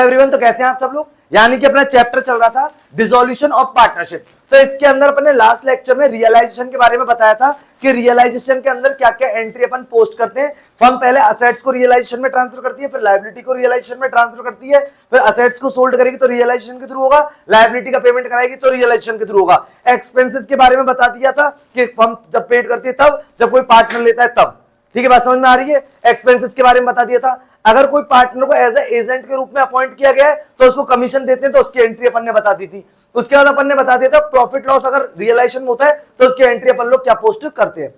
Everyone, तो कैसे हैं आप सब लोग। यानी कि अपना चैप्टर चल रहा था डिसोल्यूशन ऑफ पार्टनरशिप। तो इसके अंदर अपन ने लास्ट लेक्चर में रियलाइजेशन के बारे में बताया था कि रियलाइजेशन के अंदर क्या क्या एंट्री अपन पोस्ट करते हैं। फर्म पहले असेट्स को रियलाइजेशन में ट्रांसफर करती है, फिर लायबिलिटी को रियलाइजेशन में ट्रांसफर करती है, फिर असेट्स को सोल्ड करेगी तो रियलाइजेशन के थ्रू होगा, लायबिलिटी का पेमेंट कराएगी तो रियलाइजेशन के थ्रू होगा। एक्सपेंसेस के बारे में बता दिया था कि फर्म जब पेड करती है तब, जब कोई पार्टनर लेता है तब। ठीक है, बात समझ में आ रही है। एक्सपेंसेस के बारे में बता दिया था, अगर कोई पार्टनर को एज एजेंट के रूप में अपॉइंट किया गया है तो उसको कमीशन देते हैं, तो उसकी एंट्री अपन ने बता दी थी। उसके बाद अपन ने बता दिया था प्रॉफिट लॉस अगर रियलाइजेशन होता है तो उसकी एंट्री अपन लोग क्या पोस्ट करते हैं।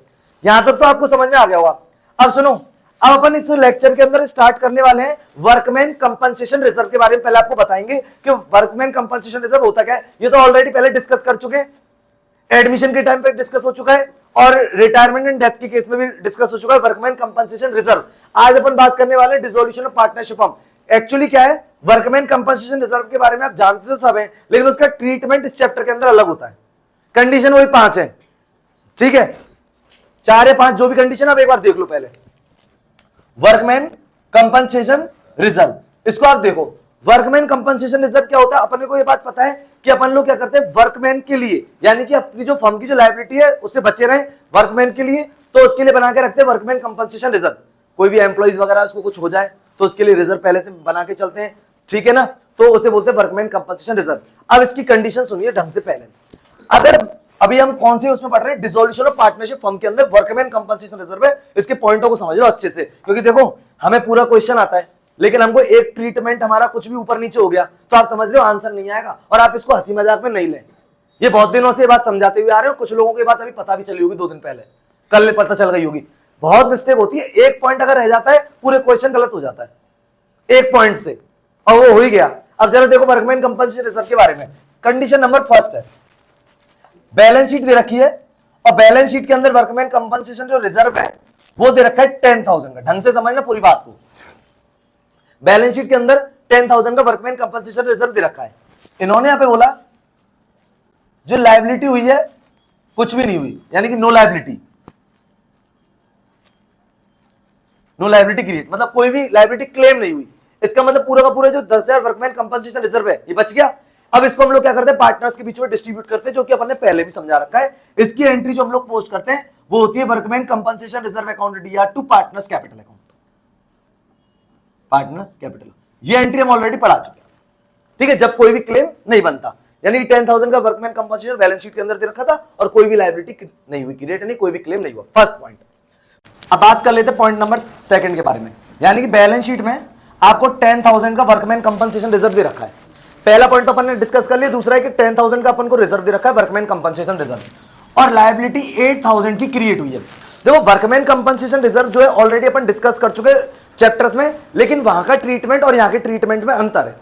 यहां तक तो आपको समझ में आ गया होगा। अब सुनो, अब अपन इस लेक्चर के अंदर स्टार्ट करने वाले हैं वर्कमैन कंपनसेशन रिजर्व के बारे में। पहले आपको बताएंगे कि वर्कमैन कंपनसेशन रिजर्व होता क्या है। ये तो ऑलरेडी पहले डिस्कस कर चुके हैं, एडमिशन के टाइम पे डिस्कस हो चुका है और रिटायरमेंट एंड डेथ के केस में भी डिस्कस हो चुका है वर्कमैन कंपनसेशन रिजर्व। आज अपन बात करने वाले हैं dissolution of partnership firm. Actually क्या है, वर्कमैन कंपनसेशन रिजर्व के बारे में आप जानते तो सब हैं, लेकिन उसका ट्रीटमेंट इस चैप्टर के अंदर अलग होता है। कंडीशन वही 5 है, ठीक है, 4 या 5 जो भी कंडीशन आप एक बार देख लो। पहले वर्कमैन कंपनसेशन रिजर्व, इसको आप देखो। वर्कमैन कंपनसेशन रिजर्व क्या होता है, अपने को ये बात पता है कि अपन लोग क्या करते हैं वर्कमैन के लिए, यानी कि अपनी जो फर्म की जो लायबिलिटी है उससे बचे रहे वर्कमैन के लिए, तो उसके लिए बना के रखते हैं वर्कमैन कंपनसेशन रिजर्व। कोई भी एम्प्लॉइज वगैरह उसको कुछ हो जाए तो उसके लिए रिजर्व पहले से बना के चलते हैं, ठीक है ना, तो उसे बोलते हैं वर्कमैन कंपनसेशन रिजर्व। अब इसकी कंडीशन सुनिए ढंग से। पहले अगर अभी हम कौन से उसमें पढ़ रहे हैं, डिसोल्यूशन ऑफ पार्टनरशिप फर्म के अंदर वर्कमैन कंपनसेशन रिजर्व है। इसके पॉइंटों को समझ लो अच्छे से, क्योंकि देखो हमें पूरा क्वेश्चन आता है लेकिन हमको एक ट्रीटमेंट हमारा कुछ भी ऊपर नीचे हो गया तो आप समझ लो आंसर नहीं आएगा, और आप इसको हंसी मजाक में नहीं लें। ये बहुत दिनों से बात समझाते हुए आ रहे हो, कुछ लोगों की बात अभी पता भी चली होगी 2 दिन पहले, कल पता चल गई होगी। बहुत मिस्टेक होती है, एक पॉइंट अगर रह जाता है पूरे क्वेश्चन गलत हो जाता है एक पॉइंट से, और वो हो ही गया। अब जरा देखो वर्कमैन कंपनसेशन रिजर्व के बारे में। कंडीशन नंबर फर्स्ट है, बैलेंस शीट दे रखी है और बैलेंस शीट के अंदर वर्कमैन कंपनसेशन जो रिजर्व है वो दे रखा है 10,000 का। ढंग से समझना पूरी बात को। बैलेंस शीट के अंदर 10,000 का वर्कमैन कंपनसेशन रिजर्व दे रखा है। इन्होंने यहां पे बोला जो लायबिलिटी हुई है कुछ भी नहीं हुई, यानी कि no liability, no liability create, मतलब कोई भी लायबिलिटी क्लेम नहीं हुई। इसका मतलब पूरा का पूरा जो 10,000 वर्कमैन कंपनसेशन रिजर्व है ये बच गया। अब इसको हम लोग क्या करते हैं, पार्टनर्स के बीच में डिस्ट्रीब्यूट करते हैं, जो कि अपन ने पहले भी समझा रखा है। इसकी एंट्री जो हम लोग पोस्ट करते हैं वो होती है workman compensation reserve account DR to partners capital account, partners capital. ये एंट्री हम ऑलरेडी पढ़ा चुके हैं, ठीक है, जब कोई भी क्लेम नहीं बनता, यानी 10,000 का वर्कमैन कंपनसेशन बैलेंस शीट के अंदर दे रखा था और कोई भी लायबिलिटी नहीं हुई क्रिएट, नहीं कोई भी क्लेम नहीं हुआ। First point. अब बात कर लेते हैं पॉइंट नंबर 2 के बारे में, यानी कि बैलेंस शीट में आपको 10,000 का वर्कमैन कंपनसेशन रिजर्व दे रखा है। पहला पॉइंट अपन ने डिस्कस कर लिया। दूसरा है कि 10,000 का अपन को रिजर्व दे रखा है वर्कमैन कंपनसेशन रिजर्व, और लायबिलिटी 8,000 की क्रिएट हुई है। देखो वर्कमैन कंपनसेशन रिजर्व जो है ऑलरेडी अपन डिस्कस कर चुके चैप्टर्स में, लेकिन वहां का ट्रीटमेंट और यहाँ के ट्रीटमेंट में अंतर है,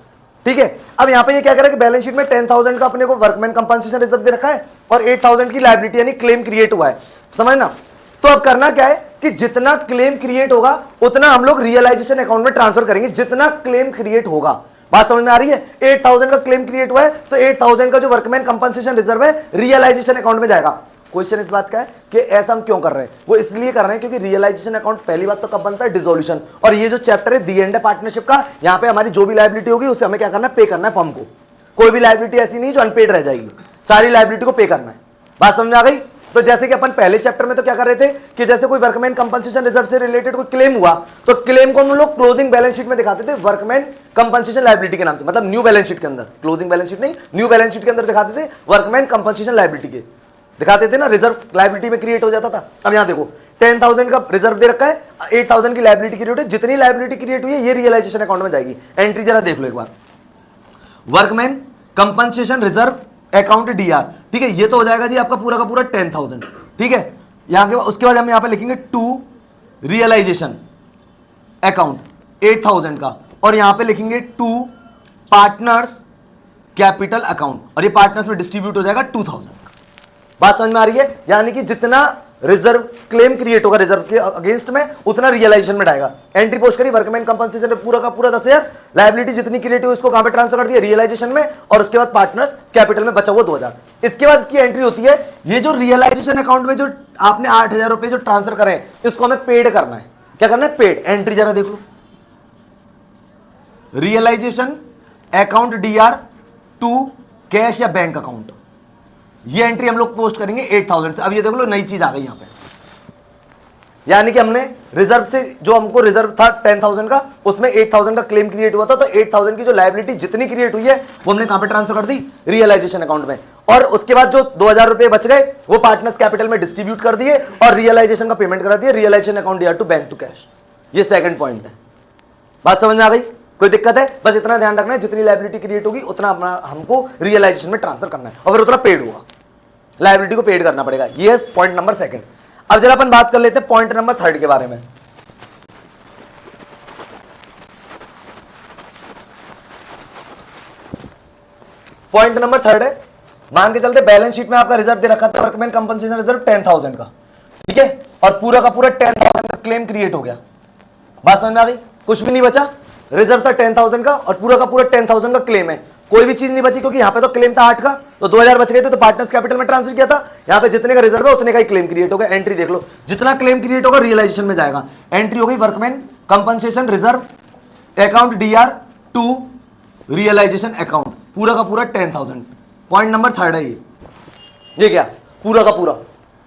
ठीक है। अब यहाँ पे ये क्या करा कि बैलेंस शीट में 10,000 का अपने को वर्कमैन कंपनसेशन रिजर्व दे रखा है और 8,000 की लायबिलिटी यानी क्लेम क्रिएट हुआ है, समझना। तो अब करना क्या है कि जितना क्लेम क्रिएट होगा उतना हम लोग रियलाइजेशन अकाउंट में ट्रांसफर करेंगे, जितना क्लेम क्रिएट होगा। बात समझ में आ रही है। 8,000 का क्लेम क्रिएट हुआ है तो 8,000 का जो वर्कमैन कंपनसेशन रिजर्व है रियलाइजेशन अकाउंट में जाएगा। क्वेश्चन इस बात का है कि ऐसा हम क्यों कर रहे हैं, वो इसलिए कर रहे हैं क्योंकि रियलाइजेशन अकाउंट पहली बात तो कब बनता है, डिसोल्यूशन। और ये जो चैप्टर है दी एंड है पार्टनरशिप का, यहाँ पे हमारी जो भी लायबिलिटी होगी उसे हमें क्या करना है, पे करना है फर्म को। कोई भी लायबिलिटी ऐसी नहीं जो अनपेड रह जाएगी, सारी लायबिलिटी को पे करना है। बात समझ में आ गई। तो जैसे कि अपन पहले चैप्टर में तो क्या कर रहे थे कि जैसे कोई वर्कमैन कंपनसेशन रिजर्व से रिलेटेड कोई क्लेम हुआ तो क्लेम को हम लोग क्लोजिंग बैलेंस शीट में दिखाते थे वर्कमैन कंपनसेशन लायबिलिटी के नाम से, मतलब न्यू बैलेंस शीट के अंदर, क्लोजिंग बैलेंस शीट नहीं, न्यू बैलेंस शीट के अंदर दिखाते थे वर्कमैन कंपनसेशन लायबिलिटी के, दिखाते थे ना, रिजर्व लायबिलिटी में क्रिएट हो जाता था। अब यहां देखो 10,000 का रिजर्व दे रखा है, 8,000 की लायबिलिटी क्रिएट हुई, जितनी लायबिलिटी क्रिएट हुई है ये रियलाइजेशन अकाउंट में जाएगी। एंट्री जरा देख लो एक बार, workman compensation reserve account DR, ठीक है, ये तो हो जाएगा जी आपका पूरा का पूरा 10,000, ठीक है। यहां के उसके बाद हम यहां पे लिखेंगे टू रियलाइजेशन अकाउंट 8,000 का, और यहां पे लिखेंगे टू पार्टनर्स कैपिटल अकाउंट, और ये पार्टनर्स में डिस्ट्रीब्यूट हो जाएगा 2,000। बात समझ में आ रही है। यानी कि जितना रिजर्व क्लेम क्रिएट होगा रिजर्व के अगेंस्ट में उतना रियलाइजेशन में आएगा। एंट्री पोस्ट करी वर्कमैन कंपनसेशन पूरा का पूरा 10,000, लायबिलिटी जितनी क्रिएट हुई उसको कहां पे ट्रांसफर कर दिया, रियलाइजेशन में, और उसके बाद पार्टनर्स कैपिटल में बचा हुआ 2,000। इसके बाद इसकी एंट्री होती है, ये जो रियलाइजेशन अकाउंट में जो आपने 8,000 रुपए जो ट्रांसफर करे इसको हमें पेड करना है। क्या करना है, पेड। एंट्री जरा देख लो, realisation account DR to cash या बैंक अकाउंट, ये एंट्री हम लोग पोस्ट करेंगे 8000 से। अब ये देख लो नई चीज आ गई यहां पे, यानी कि हमने रिजर्व से जो हमको रिजर्व था 10,000 का, उसमें 8,000 का क्लेम क्रिएट हुआ था, तो 8,000 की जो लायबिलिटी जितनी क्रिएट हुई है वो हमने कहां पे ट्रांसफर कर दी, रियलाइजेशन अकाउंट में। और उसके बाद जो 2,000 रुपए बच गए वो पार्टनर्स कैपिटल में डिस्ट्रीब्यूट कर दिए और रियलाइजेशन का पेमेंट करा दिए, realisation account DR to bank to cash. ये सेकंड पॉइंट है। बात समझ में आ गई? कोई दिक्कत है? बस इतना ध्यान रखना है जितनी लायबिलिटी क्रिएट होगी उतना अपना हमको रियलाइजेशन में ट्रांसफर करना है और फिर उतना पेड होगा, लायबिलिटी को पेड करना पड़ेगा। ये पॉइंट नंबर सेकंड। अब जरा अपन बात कर लेते हैं पॉइंट नंबर थर्ड के बारे में। पॉइंट नंबर थर्ड है, मान के चलते बैलेंस शीट में आपका रिजर्व दे रखा था वर्कमैन कंपनसेशन रिजर्व 10,000 का, ठीक है, और पूरा का पूरा 10,000 का क्लेम क्रिएट हो गया। बात समझ में आ गई? कुछ भी नहीं बचा, रिजर्व था 10,000 का और पूरा का पूरा 10,000 का क्लेम है, कोई भी चीज नहीं बची क्योंकि यहां पे तो क्लेम था 8 का, तो 2,000 बच गए थे तो पार्टनर्स कैपिटल में ट्रांसफर किया था। यहां पे जितने का रिजर्व है उतने का ही क्लेम क्रिएट होगा। एंट्री देख लो, जितना क्लेम क्रिएट होगा रियलाइजेशन में जाएगा। एंट्री हो गई workman compensation reserve account DR to realisation account, पूरा का पूरा 10,000। पॉइंट नंबर थर्ड है ये क्या, पूरा का पूरा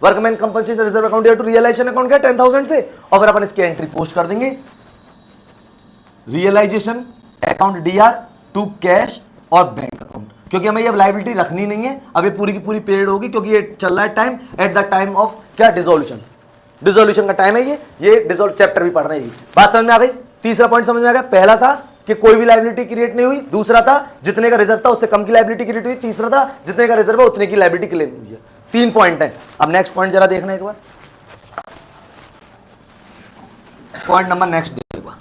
workman compensation reserve account DR to realisation account क्या 10,000 से, और फिर अपन इसकी एंट्री पोस्ट कर देंगे realisation account DR to cash और बैंक अकाउंट, क्योंकि हमें ये लायबिलिटी रखनी नहीं है। अब ये पूरी की पूरी पीरियड होगी क्योंकि ये चल रहा है time at the time of क्या, डिसोल्यूशन, डिसोल्यूशन का टाइम है ये डिसोल्व चैप्टर भी पढ़ रहे हैं। बात समझ में आ गई? तीसरा पॉइंट समझ में आ गया। पहला था कि कोई भी लायबिलिटी क्रिएट नहीं हुई, दूसरा था जितने का रिजर्व था उससे कम की लायबिलिटी क्रिएट हुई, तीसरा था जितने का रिजर्व है उतने की लायबिलिटी क्लेम हुई है। 3 पॉइंट है। अब नेक्स्ट पॉइंट जरा देखना एक बार, पॉइंट नंबर नेक्स्ट देखिएगा।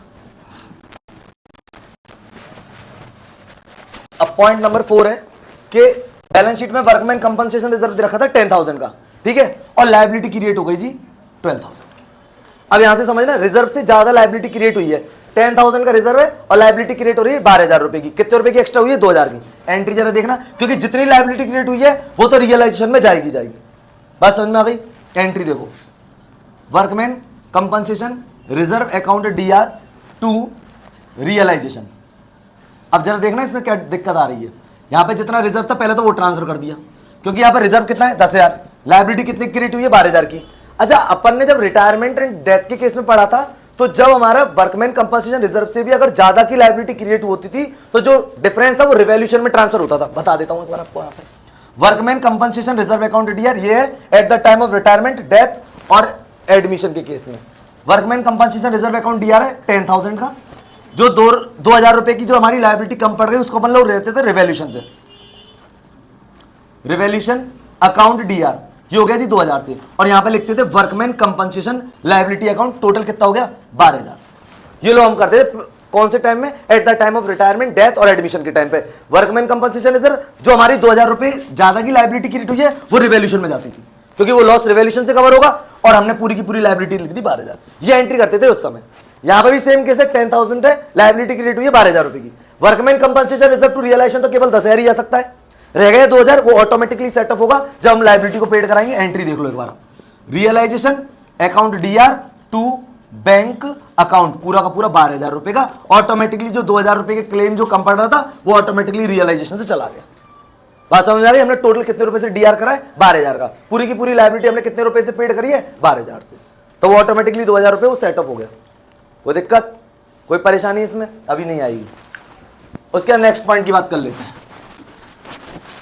अब पॉइंट नंबर 4 है कि बैलेंस शीट में वर्कमैन कंपनसेशन रिजर्व दे रखा था 10,000 का, ठीक है, और लायबिलिटी क्रिएट हो गई जी 12,000 की। अब यहां से समझना, रिजर्व से ज्यादा लायबिलिटी क्रिएट हुई है, 10,000 का रिजर्व है और लायबिलिटी क्रिएट हो रही है 12,000 रुपए की। कितने रुपए की एक्स्ट्रा हुई है? 2,000 की। एंट्री जरा देखना, क्योंकि जितनी लायबिलिटी क्रिएट हुई है वो तो रियलाइजेशन में जाएगी। बात समझ में आ गई? एंट्री देखो, workman compensation reserve account DR to realisation. अब जरा देखना इसमें क्या दिक्कत आ रही है। यहां पे जितना रिजर्व था पहले तो वो ट्रांसफर कर दिया, क्योंकि यहां पे रिजर्व कितना है 10,000, लायबिलिटी कितनी क्रिएट हुई है 12,000 की। अच्छा, अपन ने जब रिटायरमेंट एंड डेथ के केस में पढ़ा था तो जब हमारा वर्कमैन कंपनसेशन रिजर्व से भी अगर ज्यादा की लायबिलिटी क्रिएट होती थी तो जो डिफरेंस था वो रिवैल्यूएशन में ट्रांसफर होता था। बता देता हूं एक बार आपको। यहां पे workman compensation reserve account D R ये है at the time of retirement, death और एडमिशन के केस में। Workman compensation reserve account D R है 10,000 का, जो 2,000 रुपए की जो हमारी लायबिलिटी कम पड़ गई उसको अपन लोग रहते थे रिवैल्यूएशन से, रिवैल्यूएशन अकाउंट डीआर ये हो गया जी 2,000 से, और यहां पे लिखते थे workman compensation liability account, total कितना हो गया 12,000 से। ये लोग हम करते थे कौन से टाइम में? At the time of retirement, death और एडमिशन के टाइम पे। वर्कमैन कंपनसेशन रिजर्व जो हमारी 2,000 रुपए ज्यादा की लायबिलिटी क्रिएट हुई है वो रिवैल्यूएशन में जाती थी, क्योंकि वो लॉस रिवैल्यूएशन से कवर होगा और हमने पूरी की पूरी लायबिलिटी लिख दी 12,000। ये एंट्री करते थे उस समय। यहां पर भी सेम केस है, 10,000 है, लायबिलिटी क्रिएट हुई है 12,000 रुपए की। Workman compensation reserve to realisation तो केवल 10,000 ही जा सकता है, रह गए 2,000, वो ऑटोमेटिकली सेटअप होगा जब हम लायबिलिटी को पेड कराएंगे। एंट्री देख लो एक बार, realisation account DR to bank account, पूरा का पूरा 12,000 रुपए का। ऑटोमेटिकली जो 2,000 रुपए के क्लेम जो कम पड़ रहा था वो ऑटोमेटिकली रियलाइजेशन से चला गया। बात समझ आ रही? हमने टोटल कितने रुपए से डीआर करा है 12,000 का, पूरी की पूरी लायबिलिटी हमने कितने रुपए से पेड करी है 12,000 से, तो वो ऑटोमेटिकली 2,000 रुपए वो सेटअप हो गया। कोई दिक्कत, कोई परेशानी इसमें अभी नहीं आएगी। उसके नेक्स्ट पॉइंट की बात कर लेते हैं।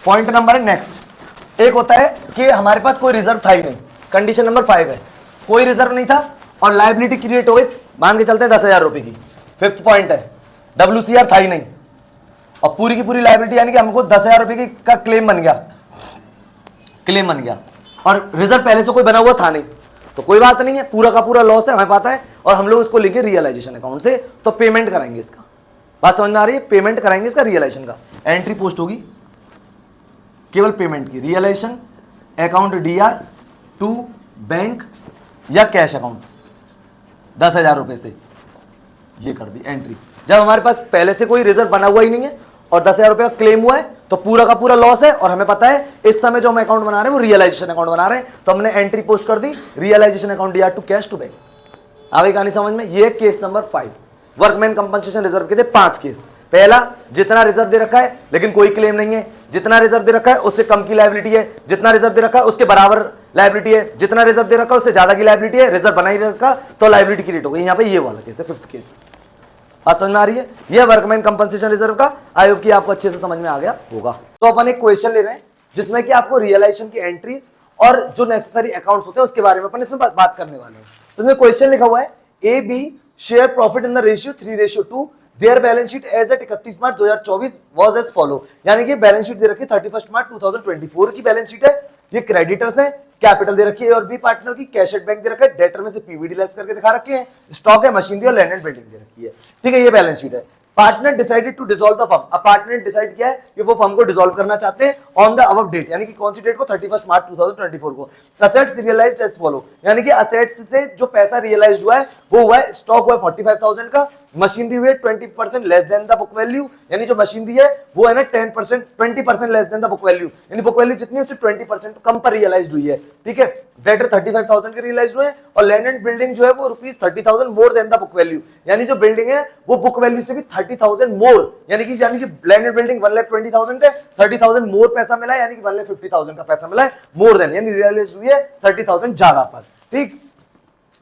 पॉइंट नंबर है नेक्स्ट, एक होता है कि हमारे पास कोई रिजर्व था ही नहीं, कंडीशन नंबर 5 है, कोई रिजर्व नहीं था और लायबिलिटी क्रिएट हो गई, मान के चलते हैं 10,000 रुपए की। 5th पॉइंट है WCR था ही नहीं और पूरी की पूरी लायबिलिटी यानी कि हमको 10,000 रुपए की का क्लेम बन गया, क्लेम बन गया और रिजर्व पहले से कोई बना हुआ था नहीं, तो कोई बात नहीं है, पूरा का पूरा लॉस है हमें पता है और हम लोग इसको लेके रियलाइजेशन अकाउंट से तो पेमेंट कराएंगे इसका। बात समझ में आ रही है? पेमेंट कराएंगे इसका रियलाइजेशन का। एंट्री पोस्ट होगी केवल पेमेंट की, realisation account DR to bank या कैश अकाउंट 10,000 रुपए से, ये कर दी एंट्री। जब हमारे पास पहले से कोई रिजर्व बना हुआ ही नहीं है और 10,000 रुपए का क्लेम हुआ है तो पूरा का पूरा लॉस है और हमें पता है इस समय जो हम अकाउंट बना रहे हैं वो रियलाइजेशन अकाउंट बना रहे हैं, तो हमने एंट्री पोस्ट कर दी realisation account DR to cash to bank. आगे कहानी समझ में? ये case number 5, workman compensation reserve के थे 5 केस। पहला, जितना रिजर्व दे रखा है लेकिन कोई क्लेम नहीं है, जितना रिजर्व दे रखा है उससे कम की लायबिलिटी है, जितना रिजर्व दे रखा है उसके बराबर लायबिलिटी है, जितना रिजर्व दे रखा है उससे ज्यादा की लायबिलिटी है, रिजर्व बना ही रखा तो लायबिलिटी क्रिएट हो गई। यहाँ पे ये वाला केस है, फिफ्थ केस। बात समझ में आ रही है? ये वर्कमैन कंपनसेशन रिजर्व का, आई होप कि आपको अच्छे से समझ में आ गया होगा। तो अपन एक क्वेश्चन ले रहे हैं जिसमें कि आपको रियलाइजेशन की एंट्रीज और जो नेसेसरी अकाउंट्स होते हैं उसके बारे में अपन इसमें बात करने वाले हैं। तो इसमें क्वेश्चन लिखा हुआ है, A B share profit in the ratio 3:2, their balance sheet as at 31 March 2024 was as follow. यानी कि बैलेंस शीट दे रखी है 31 मार्च 2024 की बैलेंस शीट है। ये क्रेडिटर्स है, कैपिटल दे रखी है और बी पार्टनर की, कैश एट बैंक दे रखा है, डेटर में से पीवीडी लेस करके दिखा रखे हैं, स्टॉक है, मशीनरी और लैंड एंड बिल्डिंग दे रखी है। ठीक है, ये बैलेंस शीट है। Partner decided to dissolve the firm. अब पार्टनर ने डिसाइड किया है कि वो फर्म को डिसॉल्व करना चाहते हैं ऑन द अबव डेट, यानी कि कौन सी डेट को, 31 मार्च 2024 को। असेट्स रियलाइज्ड एज फॉलो, यानी कि असेट्स से जो पैसा रियलाइज हुआ है वो हुआ है, स्टॉक हुआ है 45,000 का, मशीनरी हुई है 20% less than the book value, यानी जो मशीनरी है वो है ना 20% less than the book value, यानी बुक वैल्यू जितनी है उससे 20% कम पर रियलाइज हुई है। ठीक है, डेटर 35,000 के रियलाइज हुए, और लैंड एंड बिल्डिंग जो है वो ₹30,000 more than the book value, यानी जो बिल्डिंग है वो बुक वैल्यू से भी 30,000 मोर, यानी कि लैंड एंड बिल्डिंग 1,20,000 है, 30,000 मोर पैसा मिला है, यानी कि 1,50,000 का पैसा मिला है मोर देन, यानी रियलाइज हुई है 30,000 ज्यादा पर। ठीक,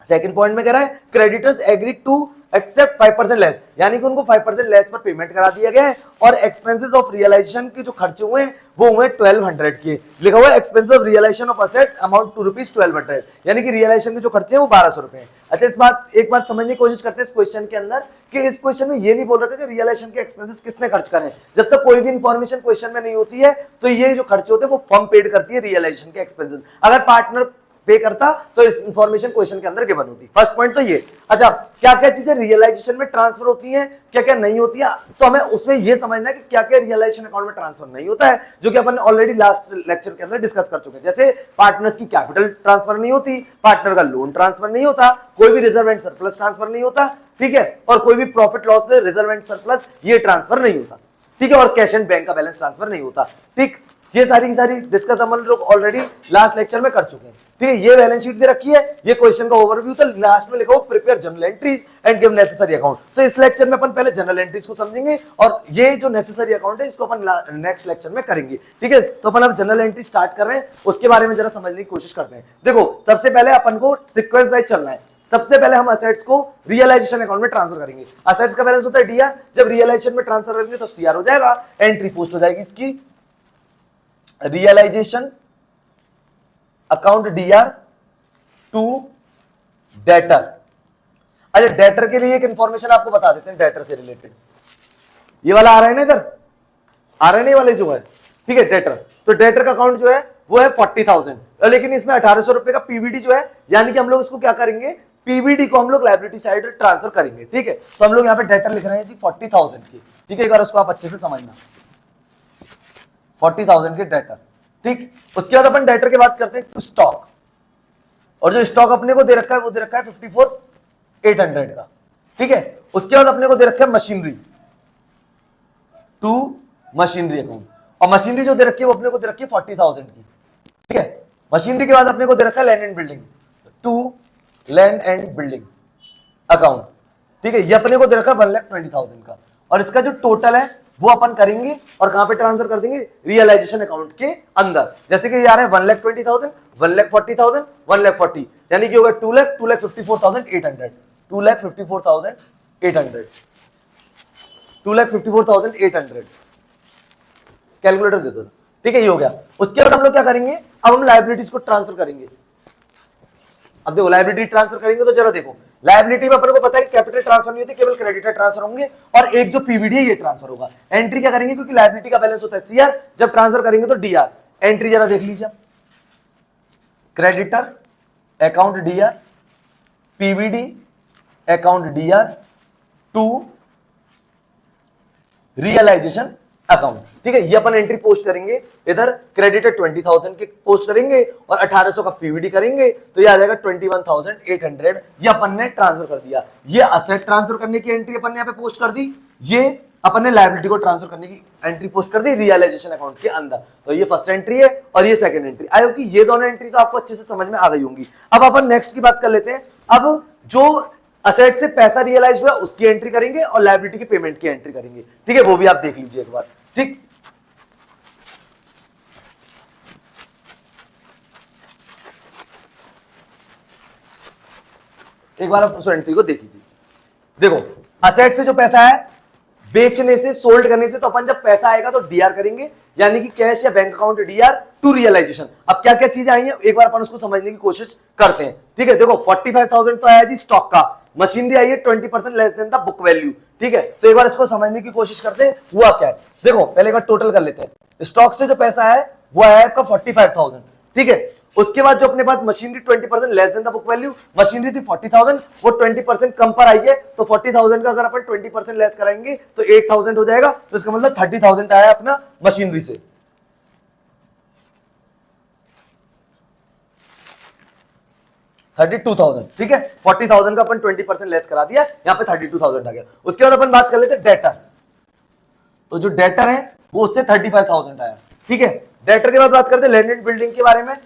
सेकंड पॉइंट में कह रहा है creditors agree to accept 5% less, यानी कि उनको 5% लेस पर पेमेंट करा दिया गया है, और एक्सपेंसेस ऑफ रियलाइजेशन के जो खर्चे हुए हैं वो हुए 1200 के। लिखा हुआ है expenses of realisation of assets amount to ₹1200, यानी कि रियलाइजेशन के जो खर्चे हैं वो 1200 रुपए हैं। अच्छा, एक बात समझने की कोशिश करते हैं इस क्वेश्चन के अंदर, कि इस क्वेश्चन में ये नहीं बोल रहा था कि रियलाइजेशन के एक्सपेंसेस किसने खर्च करें। जब तक कोई भी इंफॉर्मेशन क्वेश्चन में नहीं होती है तो ये जो खर्चे होते हैं वो फर्म पेड करती है रियलाइजेशन के एक्सपेंसेस। अगर पार्टनर पे करता तो इस इंफॉर्मेशन क्वेश्चन के अंदर गिवन होती। फर्स्ट पॉइंट तो ये। अच्छा, क्या क्या चीजें रियलाइजेशन में ट्रांसफर होती हैं, क्या क्या नहीं होती है, तो हमें उसमें ये समझना है कि क्या क्या रियलाइजेशन अकाउंट में ट्रांसफर नहीं होता है, जो कि अपन ऑलरेडी लास्ट लेक्चर के अंदर डिस्कस कर चुके हैं। जैसे पार्टनर्स की कैपिटल ट्रांसफर नहीं होती, पार्टनर का लोन ट्रांसफर नहीं होता, कोई भी रिजर्व एंड सरप्लस ट्रांसफर नहीं होता, ठीक है, और कोई भी प्रॉफिट लॉस से रिजर्व एंड सरप्लस ये ट्रांसफर नहीं होता, ठीक है, और कैश एंड बैंक का बैलेंस ट्रांसफर नहीं होता। ठीक, ये सारी की सारी डिस्कस हम लोग ऑलरेडी लास्ट लेक्चर में कर चुके हैं। ठीक है, ये बैलेंस शीट दे रखी है, ये क्वेश्चन का ओवरव्यू था, लास्ट में लिखा हो prepare general entries and give necessary account. तो इस लेक्चर में अपन पहले जनरल एंट्रीज को समझेंगे, और ये जो नेसेसरी अकाउंट है इसको अपन नेक्स्ट लेक्चर में करेंगे। ठीक है, तो अपन अब जनरल एंट्री स्टार्ट कर रहे हैं, उसके बारे में जरा समझने की कोशिश करते हैं। देखो, सबसे पहले अपन को सीक्वेंस वाइज चलना है। सबसे पहले हम असेट्स को रियलाइजेशन अकाउंट में ट्रांसफर करेंगे। असेट्स का बैलेंस होता है डीआर, जब रियलाइजेशन में ट्रांसफर करेंगे तो सीआर हो जाएगा, एंट्री पोस्ट हो जाएगी इसकी realisation account DR to debtor. अच्छा, डेटर के लिए एक इंफॉर्मेशन आपको बता देते हैं, डेटर से रिलेटेड ये वाला आ रहा है ना, इधर आ रहा है ना, वाले जो है, ठीक है, डेटर। तो डेटर का अकाउंट जो है वो है 40,000, लेकिन इसमें 1,800 रुपए का पीवीडी जो है, यानी कि हम लोग इसको क्या करेंगे, पीवीडी को हम लोग लायबिलिटी साइड ट्रांसफर करेंगे। ठीक है, तो हम लोग यहाँ पे डेटर लिख रहे हैं जी 40,000 की। ठीक है, एक बार उसको आप अच्छे से समझना, 40,000 के डेटर। ठीक, उसके बाद अपन डेटर की बात करते हैं टू स्टॉक, और जो स्टॉक अपने को दे रखा है वो दे रखा है 54,800 का। ठीक है, उसके बाद अपने को दे रखा है मशीनरी टू मशीनरी अकाउंट, और मशीनरी जो दे रखी है वो अपने को दे रखी है 40,000 की। ठीक है, मशीनरी के बाद अपने को दे रखा है land and building to land and building account. ठीक है, ये अपने को दे रखा है 1,20,000 का, और इसका जो टोटल है वो अपन करेंगे और कहां पे ट्रांसफर कर देंगे, रियलाइजेशन अकाउंट के अंदर। जैसे कि ये आ रहा है 1,20,000, 1,40,000, 1,40,000, यानी कि होगा 2,54,800, 2,54,800, 2,54,800। कैलकुलेटर दे दो। ठीक है, ये हो गया। उसके बाद हम लोग क्या करेंगे, अब हम लायबिलिटीज को ट्रांसफर करेंगे। अब देखो, लायबिलिटी ट्रांसफर करेंगे तो जरा देखो, लायबिलिटी में अपन को पता है कि कैपिटल ट्रांसफर नहीं होती, केवल क्रेडिटर ट्रांसफर होंगे, और एक जो पीवीडी है ये ट्रांसफर होगा। एंट्री क्या करेंगे, क्योंकि लायबिलिटी का बैलेंस होता है सीआर, जब ट्रांसफर करेंगे तो डीआर। एंट्री जरा देख लीजिए, creditor account DR, PVD account DR to realisation account. ठीक है, ये अपन एंट्री पोस्ट करेंगे, इधर क्रेडिटर 20,000 के पोस्ट करेंगे और 1,800 का पीवीडी करेंगे, तो ये आ जाएगा 21,800। ये अपन ने ट्रांसफर कर दिया। ये असेट ट्रांसफर करने की एंट्री अपन ने यहाँ पे पोस्ट कर दी, ये अपन ने लायबिलिटी को ट्रांसफर करने की एंट्री पोस्ट कर दी रियलाइजेशन अकाउंट के अंदर। तो ये फर्स्ट एंट्री है और ये सेकंड एंट्री। आई होप कि ये दोनों एंट्री तो आपको अच्छे से समझ में आ गई होंगी। अब अपन नेक्स्ट की बात कर लेते हैं। अब जो असेट से पैसा रियलाइज हुआ उसकी एंट्री करेंगे और लायबिलिटी की पेमेंट की एंट्री करेंगे। ठीक है, वो भी आप देख लीजिए एक बार। ठीक, एक बार आप एंट्री को देख लीजिए। देखो, असेट से जो पैसा है, बेचने से, सोल्ड करने से, तो अपन जब पैसा आएगा तो डीआर करेंगे, यानी कि कैश या bank account DR to realisation. अब क्या क्या चीज आई है एक बार अपन उसको समझने की कोशिश करते हैं। ठीक है, देखो 45,000 तो आया जी स्टॉक का, मशीनरी आई है 20% less than the book value. ठीक है, तो एक बार इसको समझने की कोशिश करते हैं हुआ क्या है। देखो पहले एक बार टोटल कर लेते हैं। स्टॉक से जो पैसा है वो आया आपका 45,000। ठीक है, उसके बाद जो अपने पास machinery 20% less than the book value, machinery थी 40,000, वो 20% कम पर आई है, तो 40,000 का अगर अपन 20% लेस कराएंगे तो 8,000 हो जाएगा, तो इसका मतलब 30,000 आया अपना मशीनरी से। 32,000। ठीक है, 40,000 का अपन 20% लेस करा दिया, यहां पे 32,000 आ गया। उसके बाद अपन बात कर लेते हैं डेटर। तो जो डेटर है वो उससे 35,000 आया। ठीक है, डेटर के बाद बात करते हैं लैंड एंड बिल्डिंग के बारे में।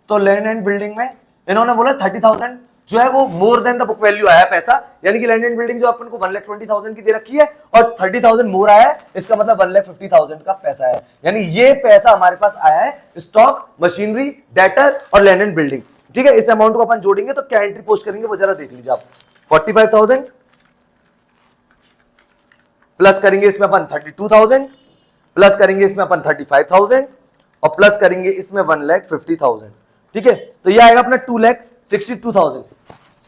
तो लैंड एंड बिल्डिंग में इन्होंने बोला 30,000 जो है वो more than the book value आया पैसा, यानी कि लैंड एंड बिल्डिंग जो अपन को 1,20,000 की दे रखी है और 30,000 मोर आया है, इसका मतलब 1,50,000 का पैसा है। यानी ये पैसा हमारे पास आया है स्टॉक, मशीनरी, डेटर और लैंड एंड बिल्डिंग। ठीक है, इस अमाउंट को अपन जोड़ेंगे तो क्या एंट्री पोस्ट करेंगे वो जरा देख लीजिए आप। 45,000 प्लस करेंगे इसमें अपन 32,000, प्लस करेंगे इसमें अपन 35,000 और प्लस करेंगे इसमें 1,50,000। ठीक है, तो ये आएगा अपना 2,62,000।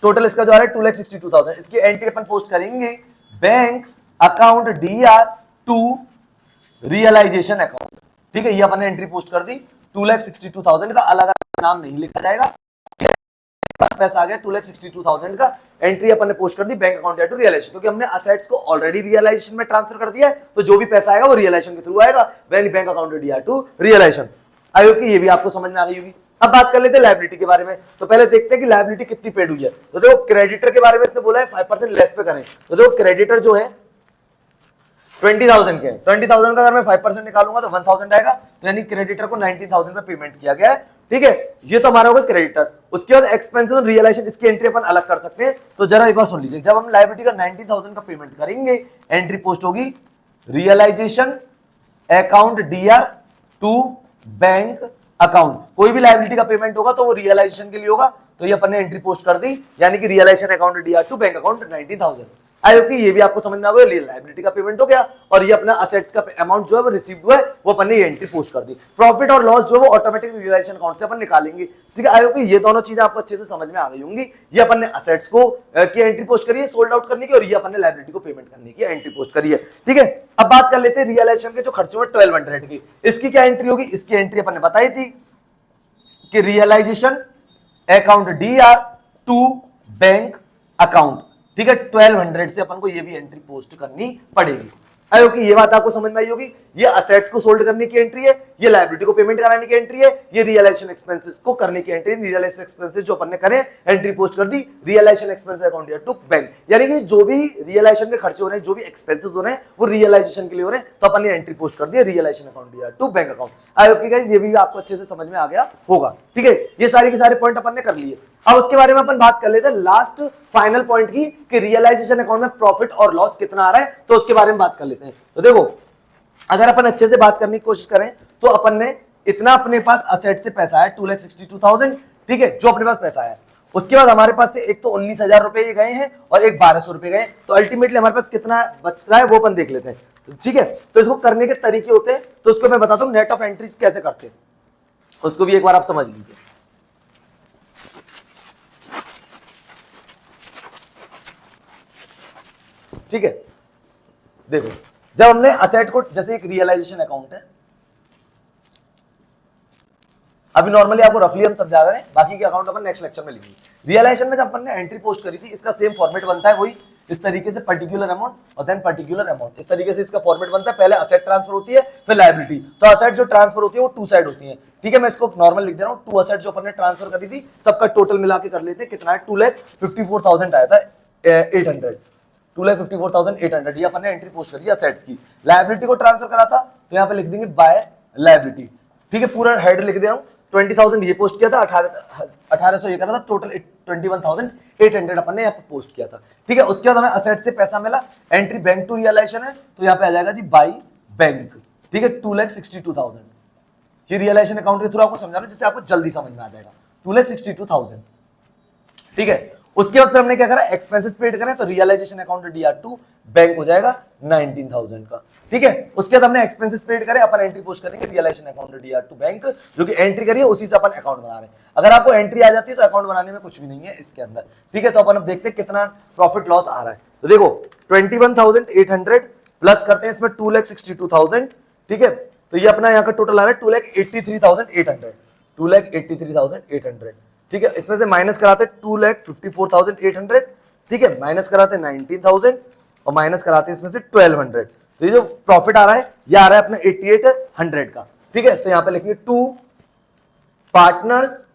टोटल इसका जो आ रहा है 2,62,000। इसकी एंट्री अपन पोस्ट करेंगे bank account DR to realisation account. ठीक है, ये अपन ने एंट्री पोस्ट कर दी। 2,62,000 का अलग अलग नाम नहीं लिखा जाएगा, पैसा आ गया 2,62,000 का, एंट्री अपन ने पोस्ट कर दी बैंक अकाउंट टू रियलाइजेशन, क्योंकि हमने असेट्स को ऑलरेडी रियलाइजेशन में ट्रांसफर कर दिया है, तो जो भी पैसा आएगा वो रियलाइजेशन के थ्रू आएगा, bank account to realisation. I hope कि ये भी आपको समझ में आ गई होगी। अब बात कर लेते हैं लायबिलिटी के बारे में। तो पहले देखते हैं कि लायबिलिटी कितनी पेड हुई है। तो देखो क्रेडिटर के बारे में इसने बोला है 5% लेस पे करें। तो देखो क्रेडिटर जो है 20,000 के, 20,000 का अगर मैं 5% निकालूंगा तो 1,000 आएगा, तो यानी क्रेडिटर को 19,000 पे पेमेंट किया गया है। ठीक है, ये तो हमारा होगा क्रेडिटर। उसके बाद एक्सपेंसेस और रियलाइजेशन, इसकी एंट्री अपन अलग कर सकते हैं। तो जरा एक बार सुन लीजिए, जब हम लायबिलिटी का 19,000 का पेमेंट करेंगे, एंट्री पोस्ट होगी realisation account DR to bank account. कोई भी लायबिलिटी का पेमेंट होगा तो वो रियलाइजेशन के लिए होगा, तो ये अपन ने एंट्री पोस्ट कर दी, यानी कि realisation account DR to bank account 19,000। I hope कि ये भी आपको समझ में आ गया, लायबिलिटी का पेमेंट हो गया और ये अपना असेट्स का अमाउंट जो है वो रिसीव्ड हुआ है, वो अपन ने ये एंट्री पोस्ट कर दी। प्रॉफिट और लॉस जो है वो ऑटोमेटिक रियलाइजेशन अकाउंट से अपन निकालेंगे। ठीक है, आई होप कि ये दोनों चीजें आपको अच्छे से समझ में आ गई होंगी। ये अपन ने असेट्स को की एंट्री पोस्ट करी है सोल्ड आउट करने की, और ये अपन ने लायबिलिटी को पेमेंट करने की एंट्री पोस्ट करी है। ठीक है, अब बात कर लेते हैं रियलाइजेशन के जो खर्चों में 1200 की, इसकी क्या एंट्री होगी। इसकी एंट्री अपन ने बताई थी कि realisation account DR to bank account. ठीक है, 1200 से अपन को ये भी एंट्री पोस्ट करनी पड़ेगी। आई होप कि ये बात आपको समझ में आई होगी। ये असेट्स को सोल्ड करने की एंट्री है, ये लायबिलिटी को पेमेंट कराने की एंट्री है, ये रियलाइजेशन एक्सपेंसेस को करने की एंट्री। रियलाइजेशन एक्सपेंसेस जो अपन ने करे एंट्री पोस्ट कर दी realisation expenses account to bank, यानी कि जो भी रियलाइजेशन के खर्चे हो रहे हैं, जो भी एक्सपेंसेस हो रहे हैं वो रियलाइजेशन के लिए हो रहे हैं, तो अपन ने एंट्री पोस्ट कर दी realisation account to bank account. I hope कि गाइस ये भी आपको अच्छे से समझ में आ गया होगा। ठीक है, ये सारे के सारे पॉइंट अपन ने कर लिए। अब उसके बारे में अपन बात कर लेते हैं लास्ट फाइनल पॉइंट की, कि रियलाइजेशन अकाउंट में प्रॉफिट और लॉस कितना आ रहा है, तो उसके बारे में बात कर लेते हैं। तो देखो अगर अपन अच्छे से बात करने की कोशिश करें तो अपन ने इतना अपने पास असेट से पैसा है 2,62,000। ठीक है, जो अपने पास पैसा है, उसके बाद हमारे पास से एक तो 19,000 रुपए ये गए हैं और एक 1,200 रुपए गए, तो अल्टीमेटली हमारे पास कितना बच रहा है वो अपन देख लेते हैं। ठीक है, तो इसको करने के तरीके होते हैं, तो उसको मैं बताता हूं नेट ऑफ एंट्रीज कैसे करते हैं, उसको भी एक बार आप समझ लीजिए। ठीक है, देखो जब हमने असेट को, जैसे एक रियलाइजेशन अकाउंट है, अभी नॉर्मली आपको रफली हम समझा रहे हैं, बाकी के अकाउंट अपन नेक्स्ट लेक्चर में लिखेंगे। रियलाइजेशन में जब अपन ने एंट्री पोस्ट करी थी, इसका सेम फॉर्मेट बनता है वही, इस तरीके से पर्टिकुलर अमाउंट और देन पर्टिकुलर अमाउंट, इस तरीके से इसका फॉर्मेट बनता है। पहले असेट ट्रांसफर होती है, फिर लायबिलिटी। तो असेट जो ट्रांसफर होती है वो टू साइड होती है। ठीक है, मैं इसको नॉर्मल लिख दे रहा हूँ। टू असेट जो अपन ने ट्रांसफर करी थी, सबका टोटल मिला के कर लेते हैं, कितना है 2,54,000 आया था 800, 2,54,800 ये अपन ने एंट्री पोस्ट करी असेट्स की। लायबिलिटी को ट्रांसफर करा था, तो यहाँ पे लिख देंगे बाय लायबिलिटी। ठीक है, पूरा हेड लिख दे रहा हूँ 20,000 ये पोस्ट किया था, 1800 ये करा था, टोटल 21,800 अपन ने यहाँ पे पोस्ट किया था। ठीक है, उसके बाद हमें असेट से पैसा मिला, एंट्री बैंक टू रियलाइजेशन है, तो यहाँ पे आ जाएगा जी बाई बैंक। ठीक है, 2,62,000। ये रियलाइजेशन अकाउंट के थ्रू आपको समझा रहा हूं जिससे आपको जल्दी समझ में आ जाएगा। 2,62,000। ठीक है, उसके बाद फिर हमने क्या करा, एक्सपेंसेस पेड करें तो रियलाइजेशन अकाउंट DR2 बैंक हो जाएगा 19,000 का। ठीक है, उसके बाद हमने एक्सपेंसेस पेड करे, अपन एंट्री पोस्ट करेंगे रियलाइजेशन अकाउंट DR2 बैंक, जो कि एंट्री करिए उसी से अपन अकाउंट बना रहे हैं। अगर आपको एंट्री आ जाती है तो अकाउंट बनाने में कुछ भी नहीं है इसके अंदर। ठीक है, तो अपन अब देखते हैं कितना प्रॉफिट लॉस आ रहा है। तो देखो 21,800 प्लस करते हैं इसमें 2,62,000। ठीक है, तो ये अपना यहाँ का टोटल आ रहा है 2,83,800। 2,83,800। ठीक है, इसमें से माइनस कराते 2,54,800। ठीक है, माइनस कराते 19,000 और माइनस कराते इसमें से 1,200। तो ये जो प्रॉफिट आ रहा है ये आ रहा है अपना 8,800 का। ठीक है, तो यहां पे लिखेंगे टू पार्टनर्स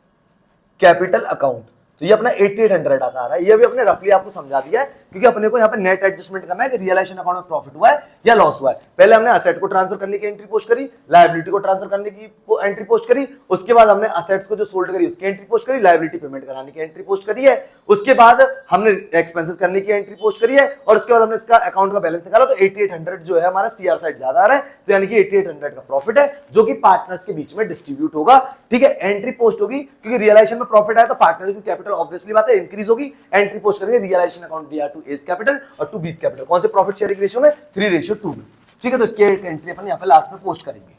कैपिटल अकाउंट, तो ये अपना 8,800 का आ रहा है। ये भी अपने रफली आपको समझा दिया है, क्योंकि अपने को यहाँ पे नेट एडजस्टमेंट करना है कि रियलाइजेशन अकाउंट में प्रॉफिट हुआ है या लॉस हुआ है। पहले हमने असेट को ट्रांसफर करने की एंट्री पोस्ट करी, लायबिलिटी को ट्रांसफर करने की एंट्री पोस्ट करी, उसके बाद हमने असेट्स को जो सोल्ड करी उसकी एंट्री पोस्ट करी, लायबिलिटी पेमेंट कराने की एंट्री पोस्ट करी है, उसके बाद हमने एक्सपेंसेस करने की एंट्री पोस्ट करी है, और उसके बाद हमने इसका अकाउंट का बैलेंस निकाला। तो 8,800 जो है हमारा CR साइड ज्यादा आ रहा है, तो यानी कि 8,800 का प्रॉफिट है जो कि पार्टनर्स के बीच में डिस्ट्रीब्यूट होगा। ठीक है, एंट्री पोस्ट होगी क्योंकि रियलाइजेशन में प्रॉफिट आया तो पार्टनर्स की कैपिटल ऑब्वियसली बात है इंक्रीज होगी। एंट्री पोस्ट करेंगे realisation account DR2 A's capital और टू बीस कैपिटल, कौन से प्रॉफिट शेयरिंग रेशियो में 3:2 में। ठीक है, तो इसकी एंट्री अपन यहाँ पे लास्ट में पोस्ट करेंगे,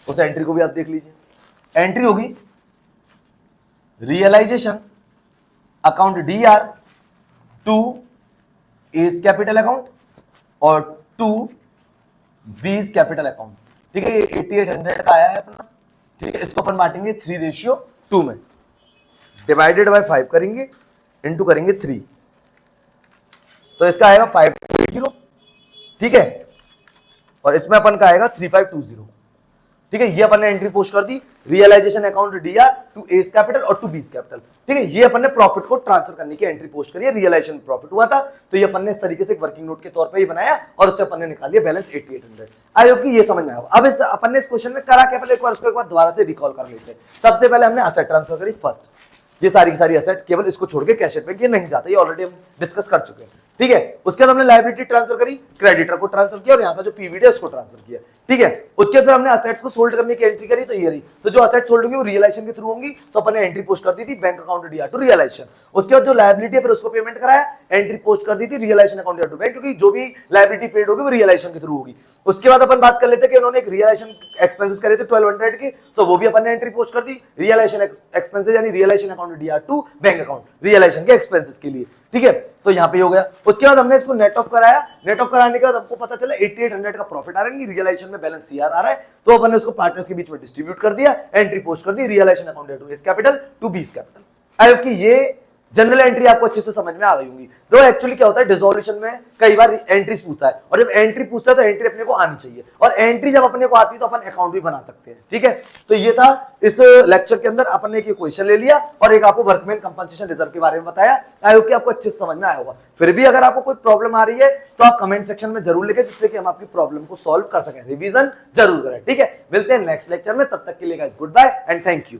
उस एंट्री को भी आप देख लीजिए। एंट्री होगी realisation account DR2 A's capital account और टू बीस कैपिटल अकाउंट। ठीक है, 8,800 का आया है अपना। ठीक है, इसको अपन बांटेंगे 3:2 में, डिवाइडेड बाय 5 करेंगे, इंटू करेंगे 3, तो इसका आएगा 5,280। ठीक है, और इसमें अपन का आएगा 3,520। ठीक है, ये अपन ने एंट्री पोस्ट कर दी, realisation account DR2 A's capital और टू बीस कैपिटल। ठीक है, ये अपन ने प्रॉफिट को ट्रांसफर करने की एंट्री पोस्ट करी है, रियलाइजेशन प्रॉफिट हुआ था, तो ये अपन ने इस तरीके से वर्किंग नोट के तौर पे ही बनाया और उससे अपन ने निकाल लिया बैलेंस 8,800। आई होप कि ये समझ में आया। अब इस अपन ने इस क्वेश्चन में करा क्या, पहले एक बार उसको एक बार दोबारा से रिकॉल कर लेते हैं। सबसे पहले हमने असेट ट्रांसफर करी फर्स्ट, ये सारी की सारी असेट, केवल इसको छोड़ के कैश पे ये नहीं जाता, ये ऑलरेडी हम डिस्कस कर चुके हैं। ठीक है, उसके बाद हमने लायबिलिटी ट्रांसफर करी, क्रेडिटर को ट्रांसफर किया और यहाँ का जो पीवीडी है उसको ट्रांसफर किया। ठीक है, उसके बाद हमने असेट्स को सोल्ड करने की एंट्री करी, तो ये रही। तो जो असेट सोल्ड होंगी वो रियलाइजेशन के थ्रू होंगी, तो अपन ने एंट्री पोस्ट कर दी थी बैंक अकाउंट DR2 रियलाइजेशन। उसके बाद जो लायबिलिटी है फिर उसको पेमेंट कराया, एंट्री पोस्ट कर दी थी रियलाइजेशन अकाउंट DR2 बैंक, क्योंकि जो भी लायबिलिटी पेड होगी वो रियलाइजेशन के थ्रू होगी। उसके बाद अपन बात कर लेते हैं कि उन्होंने एक रियलाइजेशन एक्सपेंसेस करे थे 1,200 के, तो वो भी अपन ने एंट्री पोस्ट कर दी, रियलाइजेशन एक्सपेंसेस यानी realisation account DR2 bank account realisation के एक्सपेंसेस के लिए। ठीक है, तो यहाँ पे हो गया। उसके बाद हमने इसको नेट ऑफ कराया, नेट ऑफ कराने के बाद हमको पता चला 8,800 का प्रॉफिट आ रहा है, रियलाइजेशन में बैलेंस CR आ रहा है, तो अपन ने उसको पार्टनर्स के बीच में डिस्ट्रीब्यूट कर दिया, एंट्री पोस्ट कर दी realisation account DR2 A's capital to B's capital. I hope कि ये जनरल एंट्री आपको अच्छे से समझ में आ गई होंगी। तो एक्चुअली क्या होता है, डिसोल्यूशन में कई बार एंट्रीज पूछता है, और जब एंट्री पूछता है तो एंट्री अपने को आनी चाहिए, और एंट्री जब अपने को आती है तो अपन अकाउंट भी बना सकते हैं। ठीक है, तो ये था इस लेक्चर के अंदर अपन ने एक क्वेश्चन ले लिया और एक आपको वर्कमैन कंपनसेशन रिजर्व के बारे में बताया। आई होप कि आपको अच्छे से समझ में आया होगा। फिर भी अगर आपको कोई प्रॉब्लम आ रही है तो आप कमेंट सेक्शन में जरूर लिखें, जिससे कि हम आपकी प्रॉब्लम को सॉल्व कर सकें। रिवीजन जरूर करें। ठीक है, मिलते हैं नेक्स्ट लेक्चर में, तब तक के लिए guys goodbye and thank you.